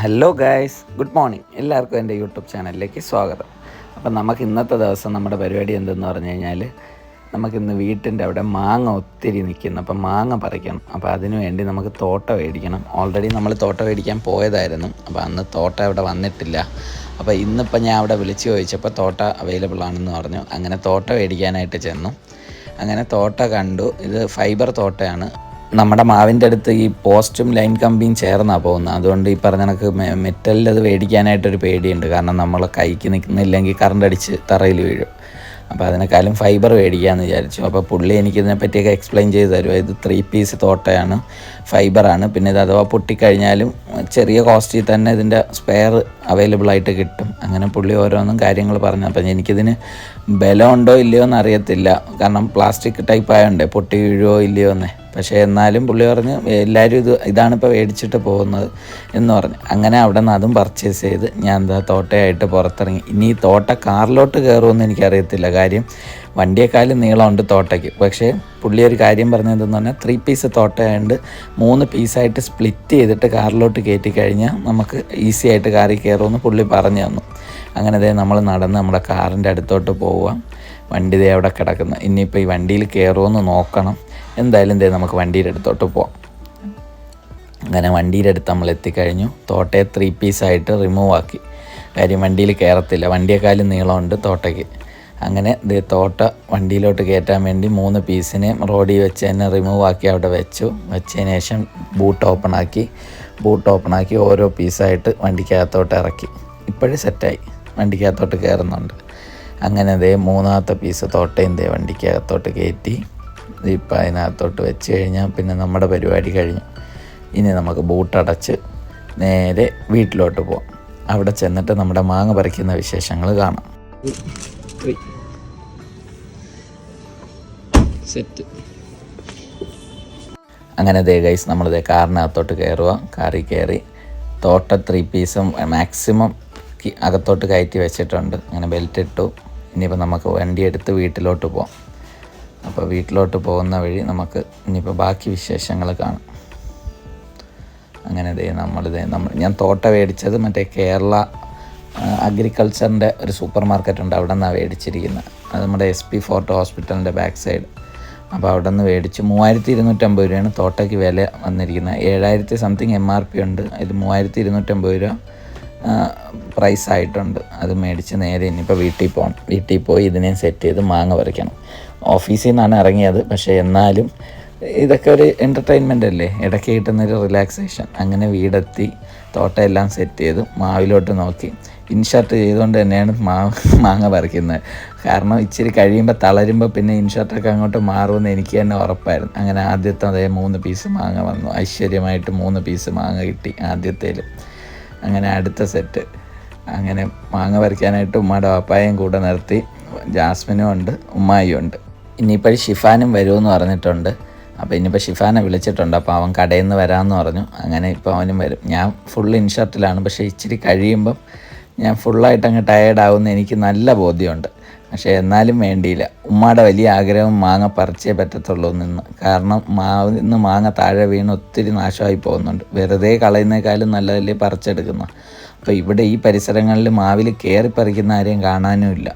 Hello guys, good morning. എല്ലാവർക്കും എൻ്റെ YouTube ചാനലിലേക്ക് സ്വാഗതം. അപ്പം നമുക്ക് ഇന്നത്തെ ദിവസം നമ്മുടെ പരിപാടി എന്തെന്ന് പറഞ്ഞു കഴിഞ്ഞാൽ, നമുക്കിന്ന് വീട്ടിൻ്റെ അവിടെ മാങ്ങ ഒത്തിരി നിൽക്കുന്നു. അപ്പം മാങ്ങ പറിക്കണം. അപ്പോൾ അതിനു വേണ്ടി നമുക്ക് തോട്ട മേടിക്കണം. ഓൾറെഡി നമ്മൾ തോട്ട മേടിക്കാൻ പോയതായിരുന്നു. അപ്പോൾ അന്ന് തോട്ട അവിടെ വന്നിട്ടില്ല. അപ്പോൾ ഇന്നിപ്പോൾ ഞാൻ അവിടെ വിളിച്ച് ചോദിച്ചപ്പോൾ തോട്ട അവൈലബിൾ ആണെന്ന് പറഞ്ഞു. അങ്ങനെ തോട്ട മേടിക്കാനായിട്ട് ചെന്നു. അങ്ങനെ തോട്ട കണ്ടു. ഇത് ഫൈബർ തോട്ടയാണ്. നമ്മുടെ മാവിൻ്റെ അടുത്ത് ഈ പോസ്റ്റും ലൈൻ കമ്പിയും ചേർന്നാണ് പോകുന്നത്. അതുകൊണ്ട് ഈ പറഞ്ഞ കണക്ക് മെറ്റലിൽ അത് മേടിക്കാനായിട്ടൊരു പേടിയുണ്ട്. കാരണം നമ്മൾ കൈക്ക് നിൽക്കുന്നില്ലെങ്കിൽ കറണ്ട് അടിച്ച് തറയിൽ വീഴും. അപ്പോൾ അതിനേക്കാളും ഫൈബർ മേടിക്കാമെന്ന് വിചാരിച്ചു. അപ്പോൾ പുള്ളി എനിക്കിതിനെപ്പറ്റിയൊക്കെ എക്സ്പ്ലെയിൻ ചെയ്ത് തരുമോ. ഇത് 3 പീസ് തോട്ടയാണ്, ഫൈബറാണ്. പിന്നെ ഇത് അഥവാ പൊട്ടിക്കഴിഞ്ഞാലും ചെറിയ കോസ്റ്റിൽ തന്നെ ഇതിൻ്റെ സ്പെയർ അവൈലബിളായിട്ട് കിട്ടും. അങ്ങനെ പുള്ളി ഓരോന്നും കാര്യങ്ങൾ പറഞ്ഞു. അപ്പം എനിക്കിതിന് ബലമുണ്ടോ ഇല്ലയോ എന്ന് അറിയത്തില്ല. കാരണം പ്ലാസ്റ്റിക് ടൈപ്പ് ആയതുകൊണ്ട് പൊട്ടി വീഴുമോ ഇല്ലയോ എന്നേ. പക്ഷേ എന്നാലും പുള്ളി പറഞ്ഞ് എല്ലാവരും ഇതാണിപ്പോൾ മേടിച്ചിട്ട് പോകുന്നത് എന്ന് പറഞ്ഞു. അങ്ങനെ അവിടെ നിന്ന് അതും പർച്ചേസ് ചെയ്ത് ഞാൻ എന്താ തോട്ടയായിട്ട് പുറത്തിറങ്ങി. ഇനി ഈ തോട്ട കാറിലോട്ട് കയറുമെന്ന് എനിക്കറിയത്തില്ല. കാര്യം വണ്ടിയേക്കാളും നീളമുണ്ട് തോട്ടയ്ക്ക്. പക്ഷേ പുള്ളി ഒരു കാര്യം പറഞ്ഞതെന്ന് പറഞ്ഞാൽ 3 പീസ് തോട്ടയായതുകൊണ്ട് 3 പീസായിട്ട് സ്പ്ലിറ്റ് ചെയ്തിട്ട് കാറിലോട്ട് കയറ്റി കഴിഞ്ഞാൽ നമുക്ക് ഈസി ആയിട്ട് കാറിൽ കയറുമെന്ന് പുള്ളി പറഞ്ഞു തന്നു. അങ്ങനെ നമ്മൾ നടന്ന് നമ്മുടെ കാറിൻ്റെ അടുത്തോട്ട് പോവുക. വണ്ടി അവിടെ കിടക്കുന്നു. ഇനിയിപ്പോൾ ഈ വണ്ടിയിൽ കയറുമെന്ന് നോക്കണം. എന്തായാലും നമുക്ക് വണ്ടിയുടെ അടുത്തോട്ട് പോവാം. അങ്ങനെ വണ്ടിയുടെ അടുത്ത് നമ്മൾ എത്തിക്കഴിഞ്ഞു. തോട്ടയെ 3 പീസായിട്ട് റിമൂവ് ആക്കി. കാര്യം വണ്ടിയിൽ കയറത്തില്ല, വണ്ടിയേക്കാളും നീളമുണ്ട് തോട്ടയ്ക്ക്. അങ്ങനെ തോട്ട വണ്ടിയിലോട്ട് കയറ്റാൻ വേണ്ടി 3 പീസിനെ റോഡിൽ വെച്ച് തന്നെ റിമൂവ് ആക്കി അവിടെ വെച്ചതിന് ശേഷം ബൂട്ട് ഓപ്പൺ ആക്കി ഓരോ പീസായിട്ട് വണ്ടിക്കകത്തോട്ട് ഇറക്കി. ഇപ്പോഴും സെറ്റായി, വണ്ടിക്കകത്തോട്ട് കയറുന്നുണ്ട്. അങ്ങനെ മൂന്നാമത്തെ പീസ് തോട്ടയും വണ്ടിക്കകത്തോട്ട് കയറ്റി ഇപ്പം അതിനകത്തോട്ട് വെച്ച് കഴിഞ്ഞാൽ പിന്നെ നമ്മുടെ പരിപാടി കഴിഞ്ഞു. ഇനി നമുക്ക് ബൂട്ടടച്ച് നേരെ വീട്ടിലോട്ട് പോകാം. അവിടെ ചെന്നിട്ട് നമ്മുടെ മാങ്ങ പറിക്കുന്ന വിശേഷങ്ങൾ കാണാം. സെറ്റ്. അങ്ങനെ ഗൈസ് നമ്മൾ കാറിനകത്തോട്ട് കയറുക. കാറിൽ കയറി തോട്ട 3 പീസും മാക്സിമം അകത്തോട്ട് കയറ്റി വെച്ചിട്ടുണ്ട്. അങ്ങനെ ബെൽറ്റ് ഇട്ടു. ഇനിയിപ്പോൾ നമുക്ക് വണ്ടി എടുത്ത് വീട്ടിലോട്ട് പോകാം. അപ്പോൾ വീട്ടിലോട്ട് പോകുന്ന വഴി നമുക്ക് ഇനിയിപ്പോൾ ബാക്കി വിശേഷങ്ങൾ കാണാം. അങ്ങനെ ഞാൻ തോട്ട മേടിച്ചത് മറ്റേ കേരള അഗ്രികൾച്ചറിൻ്റെ ഒരു സൂപ്പർ മാർക്കറ്റ് ഉണ്ട്, അവിടെ നിന്നാണ് മേടിച്ചിരിക്കുന്നത്. അത് നമ്മുടെ SP ഫോർട്ട് ഹോസ്പിറ്റലിൻ്റെ ബാക്ക് സൈഡ്. അപ്പോൾ അവിടെ നിന്ന് മേടിച്ച് 3250 രൂപയാണ് തോട്ടയ്ക്ക് വില വന്നിരിക്കുന്നത്. 7000 സംതിങ് MRP ഉണ്ട്. ഇത് 3250 രൂപ പ്രൈസ് ആയിട്ടുണ്ട്. അത് മേടിച്ച് നേരെ ഇനിയിപ്പോൾ വീട്ടിൽ പോയി ഇതിനെ സെറ്റ് ചെയ്ത് മാങ്ങ പറിക്കണം. ഓഫീസിൽ നിന്നാണ് ഇറങ്ങിയത്. പക്ഷേ എന്നാലും ഇതൊക്കെ ഒരു എൻ്റർടൈൻമെൻ്റ് അല്ലേ, ഇടയ്ക്ക് കിട്ടുന്നൊരു റിലാക്സേഷൻ. അങ്ങനെ വീടെത്തി തോട്ടയെല്ലാം സെറ്റ് ചെയ്ത് മാവിലോട്ട് നോക്കി. ഇൻഷർട്ട് ചെയ്തുകൊണ്ട് തന്നെയാണ് മാങ്ങ പറിക്കുന്നത്. കാരണം ഇച്ചിരി കഴിയുമ്പോൾ തളരുമ്പോൾ പിന്നെ ഇൻഷർട്ടൊക്കെ അങ്ങോട്ട് മാറുമെന്ന് എനിക്ക് തന്നെ ഉറപ്പായിരുന്നു. അങ്ങനെ ആദ്യത്തെ 3 പീസ് മാങ്ങ വന്നു. ഐശ്വര്യമായിട്ട് 3 പീസ് മാങ്ങ കിട്ടി ആദ്യത്തേൽ. അങ്ങനെ അടുത്ത സെറ്റ്. അങ്ങനെ മാങ്ങ പറിക്കാനായിട്ട് ഉമ്മയുടെ പാപ്പായും കൂടെ നിർത്തി. ജാസ്മിനും ഉണ്ട്, ഉമ്മായും ഉണ്ട്. ഇനിയിപ്പോൾ ഷിഫാനും വരുമെന്ന് പറഞ്ഞിട്ടുണ്ട്. അപ്പോൾ ഇനിയിപ്പോൾ ഷിഫാനെ വിളിച്ചിട്ടുണ്ട്. അപ്പോൾ അവൻ കടയിൽ നിന്ന് വരാമെന്ന് പറഞ്ഞു. അങ്ങനെ ഇപ്പോൾ അവനും വരും. ഞാൻ ഫുൾ ഇൻഷർട്ടിലാണ്. പക്ഷേ ഇച്ചിരി കഴിയുമ്പം ഞാൻ ഫുള്ളായിട്ട് അങ്ങ് ടയേർഡാവുമെന്ന് എനിക്ക് നല്ല ബോധ്യമുണ്ട്. പക്ഷേ എന്നാലും വേണ്ടിയില്ല. ഉമ്മയുടെ വലിയ ആഗ്രഹം മാങ്ങ പറിച്ചേ പറ്റത്തുള്ളൂ നിന്ന്. കാരണം മാവിൽ നിന്ന് മാങ്ങ താഴെ വീണ് ഒത്തിരി നാശമായി പോകുന്നുണ്ട്. വെറുതെ കളയുന്നേക്കാളും നല്ലതല്ലേ പറിച്ചെടുക്കുന്നു. അപ്പോൾ ഇവിടെ ഈ പരിസരങ്ങളിൽ മാവിൽ കയറി പറിക്കുന്ന ആരെയും കാണാനുമില്ല.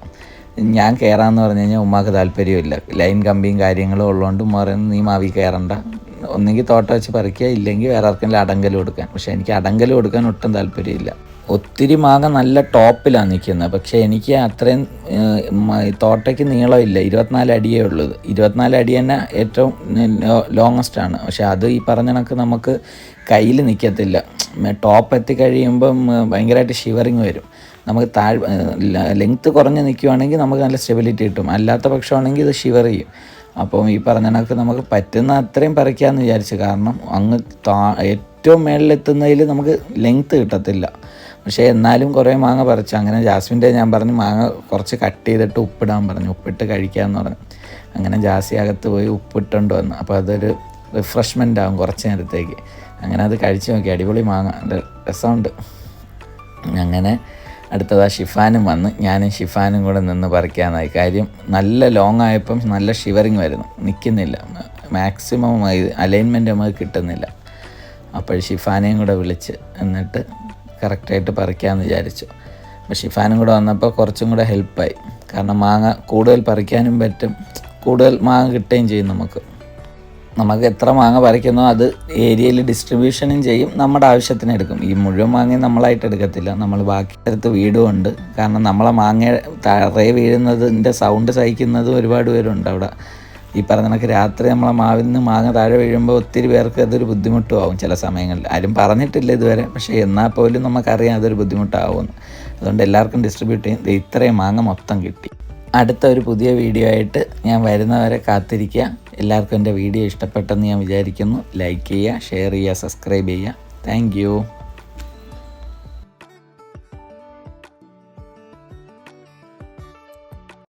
ഞാൻ കയറാമെന്ന് പറഞ്ഞു കഴിഞ്ഞാൽ ഉമ്മാക്ക് താല്പര്യമില്ല. ലൈൻ കമ്പിയും കാര്യങ്ങളും ഉള്ളതുകൊണ്ട് ഉമ്മ പറയുന്നത് നീ മാവിൽ കയറണ്ട, ഒന്നെങ്കിൽ തോട്ടം വെച്ച് പറിക്കുക, ഇല്ലെങ്കിൽ വേറെ ആർക്കെങ്കിലും അടങ്കൽ കൊടുക്കാൻ. പക്ഷേ എനിക്ക് അടങ്കൽ കൊടുക്കാൻ ഒട്ടും താല്പര്യമില്ല. ഒത്തിരി മാങ്ങ നല്ല ടോപ്പിലാണ് നിൽക്കുന്നത്. പക്ഷേ എനിക്ക് അത്രയും തോട്ടയ്ക്ക് നീളമില്ല. 24 അടിയേ ഉള്ളത്. 24 അടി തന്നെ ഏറ്റവും ലോങ്ങസ്റ്റാണ്. പക്ഷേ അത് ഈ പറഞ്ഞ കണക്ക് നമുക്ക് കയ്യിൽ നിൽക്കത്തില്ല. ടോപ്പ് എത്തിക്കഴിയുമ്പം ഭയങ്കരമായിട്ട് ഷിവറിങ് വരും. നമുക്ക് ലെങ്ത്ത് കുറഞ്ഞ് നിൽക്കുവാണെങ്കിൽ നമുക്ക് നല്ല സ്റ്റെബിലിറ്റി കിട്ടും. അല്ലാത്ത പക്ഷമാണെങ്കിൽ ഇത് ഷിവർ ചെയ്യും. അപ്പം ഈ പറഞ്ഞ കണക്ക് നമുക്ക് പറ്റുന്ന അത്രയും പറിക്കാമെന്ന് വിചാരിച്ചു. കാരണം അങ്ങ് ഏറ്റവും മേളിലെത്തുന്നതിൽ നമുക്ക് ലെങ്ത്ത് കിട്ടത്തില്ല. പക്ഷേ എന്നാലും കുറേ മാങ്ങ പറിച്ചു. അങ്ങനെ ജാസ്മിൻ്റെ ഞാൻ പറഞ്ഞു മാങ്ങ കുറച്ച് കട്ട് ചെയ്തിട്ട് ഉപ്പിടാൻ പറഞ്ഞു. ഉപ്പിട്ട് കഴിക്കാമെന്ന് പറഞ്ഞു. അങ്ങനെ ജാസി അകത്ത് പോയി ഉപ്പിട്ടുകൊണ്ട് വന്നു. അപ്പോൾ അതൊരു റിഫ്രഷ്മെൻ്റ് ആകും കുറച്ച് നേരത്തേക്ക്. അങ്ങനെ അത് കഴിച്ച് നോക്കി. അടിപൊളി മാങ്ങ, രസമുണ്ട്. അങ്ങനെ അടുത്തത് ഷിഫാനും വന്ന് ഞാനും ഷിഫാനും കൂടെ നിന്ന് പറിക്കാനായി. കാര്യം നല്ല ലോങ് ആയപ്പം നല്ല ഷിവറിങ് വരുന്നു, നിൽക്കുന്നില്ല. മാക്സിമം അലൈൻമെൻറ്റ് നമുക്ക് കിട്ടുന്നില്ല. അപ്പോൾ ഷിഫാനെയും കൂടെ വിളിച്ച് എന്നിട്ട് കറക്റ്റായിട്ട് പറിക്കാമെന്ന് വിചാരിച്ചു. അപ്പോൾ ഷിഫാനും കൂടെ വന്നപ്പോൾ കുറച്ചും കൂടെ ഹെൽപ്പായി. കാരണം മാങ്ങ കൂടുതൽ പറിക്കാനും പറ്റും, കൂടുതൽ മാങ്ങ കിട്ടുകയും ചെയ്യും. നമുക്ക് എത്ര മാങ്ങ പറിക്കുന്നോ അത് ഏരിയയിൽ ഡിസ്ട്രിബ്യൂഷനും ചെയ്യും, നമ്മുടെ ആവശ്യത്തിന് എടുക്കും. ഈ മുഴുവൻ മാങ്ങയും നമ്മളായിട്ട് എടുക്കത്തില്ല, നമ്മൾ ബാക്കി അടുത്ത് വീടുമുണ്ട്. കാരണം നമ്മളെ മാങ്ങ തറയെ വീഴുന്നതിൻ്റെ സൗണ്ട് സഹിക്കുന്നതും ഒരുപാട് പേരുണ്ട് അവിടെ. ഈ പറഞ്ഞ കണക്ക് രാത്രി നമ്മളെ മാവിൽ നിന്ന് മാങ്ങ താഴെ വീഴുമ്പോൾ ഒത്തിരി പേർക്ക് അതൊരു ബുദ്ധിമുട്ടും ആവും ചില സമയങ്ങളിൽ. ആരും പറഞ്ഞിട്ടില്ല ഇതുവരെ, പക്ഷേ എന്നാൽ പോലും നമുക്കറിയാം അതൊരു ബുദ്ധിമുട്ടാവുമെന്ന്. അതുകൊണ്ട് എല്ലാവർക്കും ഡിസ്ട്രിബ്യൂട്ട് ചെയ്യും. ഇത്രയും മാങ്ങ മൊത്തം കിട്ടി. അടുത്ത ഒരു പുതിയ വീഡിയോ ആയിട്ട് ഞാൻ വരുന്നവരെ കാത്തിരിക്കുക. എല്ലാവർക്കും എൻ്റെ വീഡിയോ ഇഷ്ടപ്പെട്ടെന്ന് ഞാൻ വിചാരിക്കുന്നു. ലൈക്ക് ചെയ്യുക, ഷെയർ ചെയ്യുക, സബ്സ്ക്രൈബ് ചെയ്യുക. Thank you.